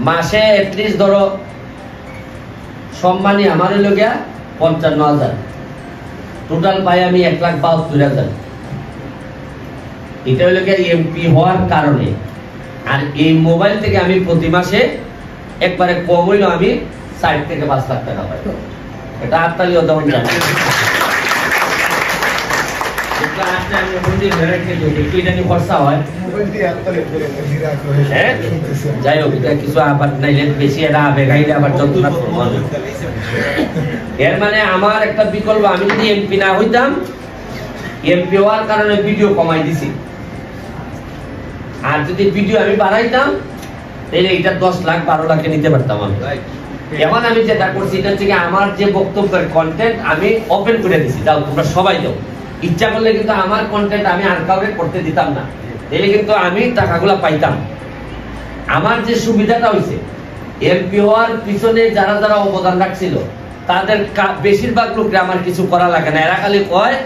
মাসে এটলিস্ট ধরো সম্মানী আমার হইল গিয়া ৫৫,০০০, টোটাল পাই আমি ১,৭২,০০০। এটা হইল গিয়া এমপি হওয়ার কারণে। আর এই মোবাইল থেকে আমি প্রতি মাসে একবারে কম হইল আমি ৬০ থেকে ৫ লাখ টাকা পাই। এটা আত্মালি উদাহরণ জানি। যাই হোক, কিছু আবার নাইলে বেশি এটা আবেগাইলে আবার যন্ত্রণা করবো। এর মানে আমার একটা বিকল্প, আমি যদি এমপি না হইতাম, এমপি হওয়ার কারণে ভিডিও কমাই দিছি, আর যদি ভিডিও আমি বাড়াইতাম তাহলে এটা ১০ লাখ ১২ লাখে নিতে পারতাম আমি। এখন আমি যেটা করছি, এটা হচ্ছে আমার যে বক্তব্যের কন্টেন্ট আমি ওপেন করে দিছি, যাও তোমরা সবাই যাও। ইচ্ছা করলে কিন্তু আমার কন্টেন্ট আমি আর কাউকে করতে দিতাম না, তাহলে কিন্তু আমি টাকাগুলা পাইতাম। আমার যে সুবিধাটা হয়েছে, এমপি হওয়ার পিছনে যারা যারা অবদান রাখছিল তাদের বেশিরভাগ লোকরা আমার কিছু করা লাগে না। এরা খালি কয়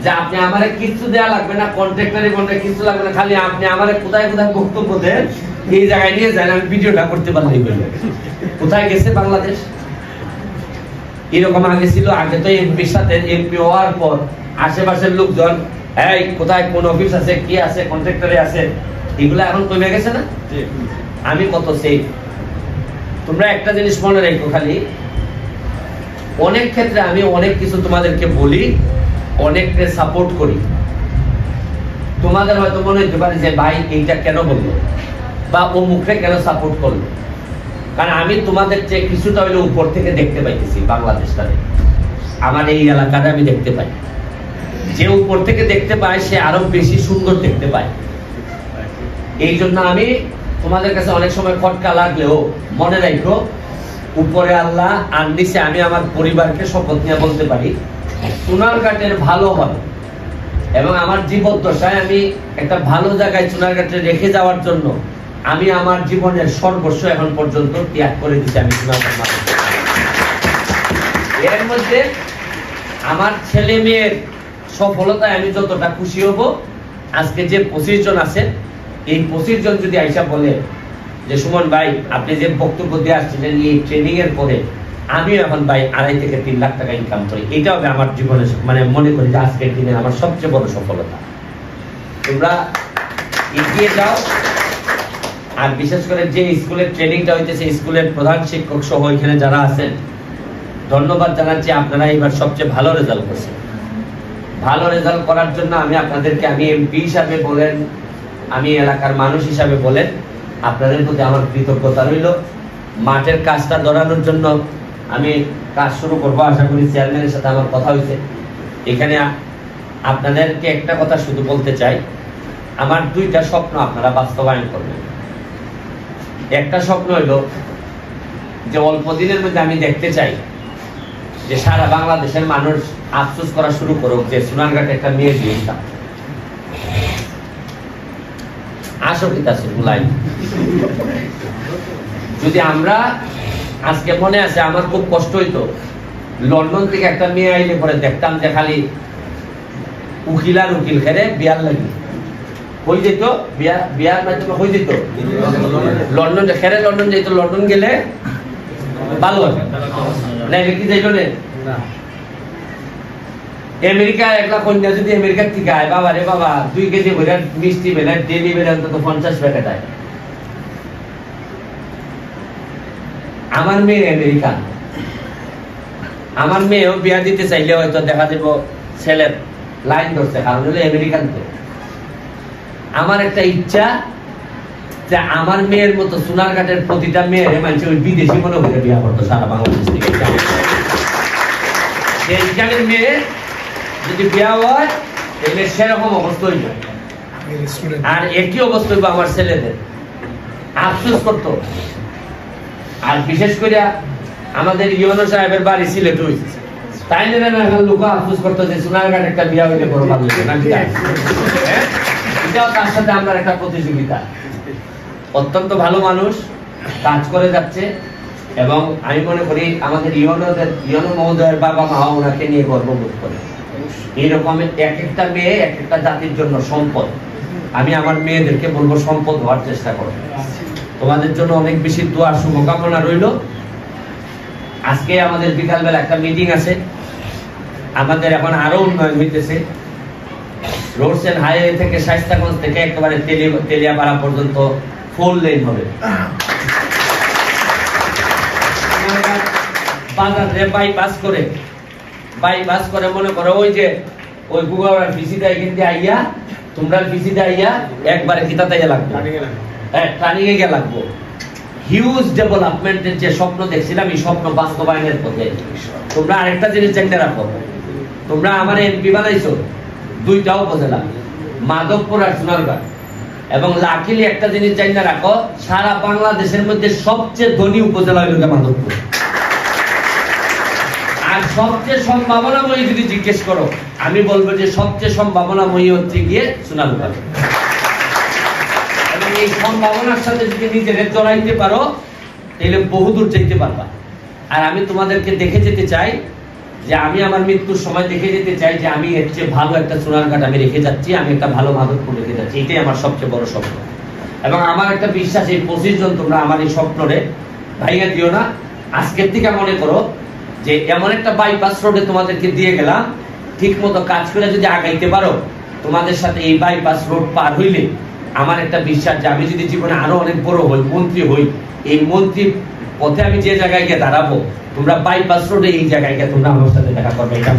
যে আপনি আমারে কিছু দেয়া লাগবে না, কন্ট্রাক্টরে কিছু লাগবে না, খালি আপনি আমারে কোথায় কোথায় বক্তব্য দেন এই জায়গায় নিয়ে যান, আমি ভিডিওটা করতে পারলেই বলবেন। কোথায় গেছে বাংলাদেশ? এরকম আগে ছিল। আগে তো এমপির সাথে, এমপি হওয়ার পর আশেপাশের লোকজন এই কোথায় কোন অফিস আছে, কি আছে, কন্ট্রাক্টরে আছে, এগুলো এখন কমে গেছে না? আমি কত সেফ। তোমরা একটা জিনিস মনে রাখো, খালি অনেক ক্ষেত্রে আমি অনেক কিছু তোমাদেরকে বলি, অনেককে সাপোর্ট করি। তোমাদের হয়তো মনে হতে পারে যে ভাই এইটা কেন বললো বা ও মুখে কেন সাপোর্ট করলো, কারণ আমি তোমাদের যে কিছুটা হইলে উপর থেকে দেখতে পাইতেছি। বাংলাদেশটারে, আমার এই এলাকাটা আমি দেখতে পাই। যে উপর থেকে দেখতে পায় সে আরো বেশি সুন্দর দেখতে পায়। এই জন্য আমি তোমাদের কাছে অনেক সময় খটকা লাগলেও মনে রাখো, উপরে আল্লাহ আর নিচে আমি আমার পরিবারকে শপথ নিয়ে বলতে পারি সোনারঘাটের ভালো হবে। এবং আমার জীবদ্দশায় আমি একটা ভালো জায়গায় সোনারঘাটে রেখে যাওয়ার জন্য আমি আমার জীবনের সর্বস্ব এখন পর্যন্ত ত্যাগ করে দিচ্ছি। আমি সোনারঘাট, এর মধ্যে আমার ছেলে মেয়ের সফলতায় আমি যতটা খুশি হব, আজকে যে ২৫ জন আছে, এই ২৫ জন যদি আইসা বলে যে সুমন ভাই আপনি যে বক্তব্য দিয়ে আসছিলেন এই ট্রেনিং এর পরে আমিও এখন ভাই ২.৫ থেকে ৩ লাখ টাকা ইনকাম করি, এটা হবে আমার জীবনে, মানে মনে করি যে আজকের দিনে আমার সবচেয়ে বড় সফলতা। তোমরা এগিয়ে যাও। আর বিশেষ করে যে স্কুলের ট্রেনিংটা হইতেছে, স্কুলের প্রধান শিক্ষক সহ এখানে যারা আছেন, ধন্যবাদ জানাচ্ছি। আপনারা এবার সবচেয়ে ভালো রেজাল্ট করছেন। ভালো রেজাল্ট করার জন্য আমি আপনাদেরকে, আমি এমপি হিসাবে বলেন, আমি এলাকার মানুষ হিসাবে বলেন, আপনাদের প্রতি আমার কৃতজ্ঞতা রইল। মাঠের কাজটা ধরানোর জন্য আমি কাজ শুরু করবো, আশা করি চেয়ারম্যানের সাথে আমার কথা হয়েছে। এখানে আপনাদেরকে একটা কথা শুধু বলতে চাই, আমার ২টা স্বপ্ন আপনারা বাস্তবায়ন করবেন। একটা স্বপ্ন হইল যে অল্প দিনের মধ্যে আমি দেখতে চাই যে সারা বাংলাদেশের মানুষ আফসোস করা শুরু করুক যে সোনারঘাটে একটা মেয়ে দিয়েছিলাম। আসকিত আছে বুলাই। যদি আমরা আজকে মনে আছে, আমার খুব কষ্ট হইতো, লন্ডন থেকে একটা মেয়ে আইলে পরে দেখতাম যে খালি উকিল আর উকিল খেলে বিয়ার লাগে হয়ে যেত, বিয়ার মাধ্যমে হয়ে যেত। লন্ডন খেলে লন্ডন যেত, লন্ডন গেলে ভালো হবে না, কি যাইল রে আমেরিকা। একলা কন্যা যদি আমেরিকার থেকে আয়, বাবা রে বাবা 2 কেজি করে মিষ্টি বেলে ডেলি বেলে অন্তত 50 প্যাকেট আয়। আমার মেয়ে আমেরিকান, আমার মেয়েও বিয়া দিতে চাইলে হয়তো দেখা যাব ছেলের লাইন ধরছে, কারণ হলো আমেরিকান। তো আমার একটা ইচ্ছা যে আমার মেয়ের মতো সোনারঘাটের প্রতিটা মেয়ের মানুষ ওই বিদেশি মনে করে বিয়া করতো সারা বাংলাদেশ থেকে। সেইখানের মেয়ে যদি বিয়া হয় তাহলে সেরকম অবস্থা হইব। আর একই অবস্থা হইব আমার ছেলেদের, আফসোস করতো। আর বিশেষ করে আমাদের ইউনো সাহেবের বাড়ি সিলেট হয়েছে, তাই না লোক আফসোস করতো যে সোনারঘাট একটা বিয়া হইলে বড় ভালো হইবে না। এটাও তার সাথে আমরা একটা প্রতিযোগিতা। অত্যন্ত ভালো মানুষ, কাজ করে যাচ্ছে। এবং আমি মনে করি আমাদের ইউনো মহোদয়ের বাবা মা ওনাকে নিয়ে গর্ববোধ করে। এইরকম এক একটা মেয়ে এক একটা জাতির জন্য সম্পদ। আমি আমার মেয়েদেরকে বলবো সম্পদ হওয়ার চেষ্টা করো। তোমাদের জন্য অনেক বেশি দোয়া শুভকামনা রইল। আজকে আমাদের বিকালবেলা একটা মিটিং আছে, আমাদের এখন আরো উন্নয়ন হইতেছে। রোডস এন্ড হাইওয়ে থেকে শায়েস্তাগঞ্জ থেকে একেবারে তেলিয়াপাড়া পর্যন্ত 4 লেন হবে। বাজারে বাইপাস করে মনে করো ওই যে ওই গুগলের ভিসিটা কিন্তু আইয়া তোমরা ভিসিটা আইয়া একবারে কিতাতাইয়া লাগবে, হ্যাঁ ট্রানিং এ গিয়ে লাগবো। হিউজ ডেভেলপমেন্টের যে স্বপ্ন দেখছিলাম এই স্বপ্ন বাস্তবায়নের পথে। তোমরা আরেকটা জিনিস জানতে রাখো, তোমরা আমার এমপি বানাইছো 2টা উপজেলা, মাধবপুর আর সোনারগাঁ, এবং লাকিলি একটা জিনিস জানতে রাখো, সারা বাংলাদেশের মধ্যে সবচেয়ে ধনী উপজেলা হইল মাধবপুর। আর সবচেয়ে সম্ভাবনাময়ী যদি জিজ্ঞেস করো, আমি বলবো যে সবচেয়ে সম্ভাবনাময়ী হচ্ছে গিয়ে সোনারগাঁ। এবং এই সম্ভাবনার সাথে যদি নিজেকে জড়াইতে পারো তাহলে বহুদূর যেতে পারবা। আর আমি তোমাদেরকে দেখে যেতে চাই যে আমি আমার মৃত্যুর সময় দেখে যেতে চাই যে আমি এর চেয়ে ভালো একটা সোনারঘাট আমি রেখে যাচ্ছি, আমি একটা ভালো মাধবপুর রেখে যাচ্ছি। এটাই আমার সবচেয়ে বড় স্বপ্ন। এবং আমার একটা বিশ্বাস, এই 25 জন তোমরা আমার এই স্বপ্নরে ভাইয়া দিও না। আজকের থেকে মনে করো যে এমন একটা বাইপাস রোডে তোমাদেরকে দিয়ে গেলাম, ঠিক মতো কাজ করে যদি আগাইতে পারো, তোমাদের সাথে এই বাইপাস রোড পার হইলে আমার একটা বিশ্বাস যে আমি যদি জীবনে আরো অনেক বড় হই, মন্ত্রী হই, এই মন্ত্রী পথে আমি যে জায়গায় গিয়ে দাঁড়াবো, তোমরা বাইপাস রোডে এই জায়গায় গিয়ে তোমরা আমার সাথে দেখা করবে। এটা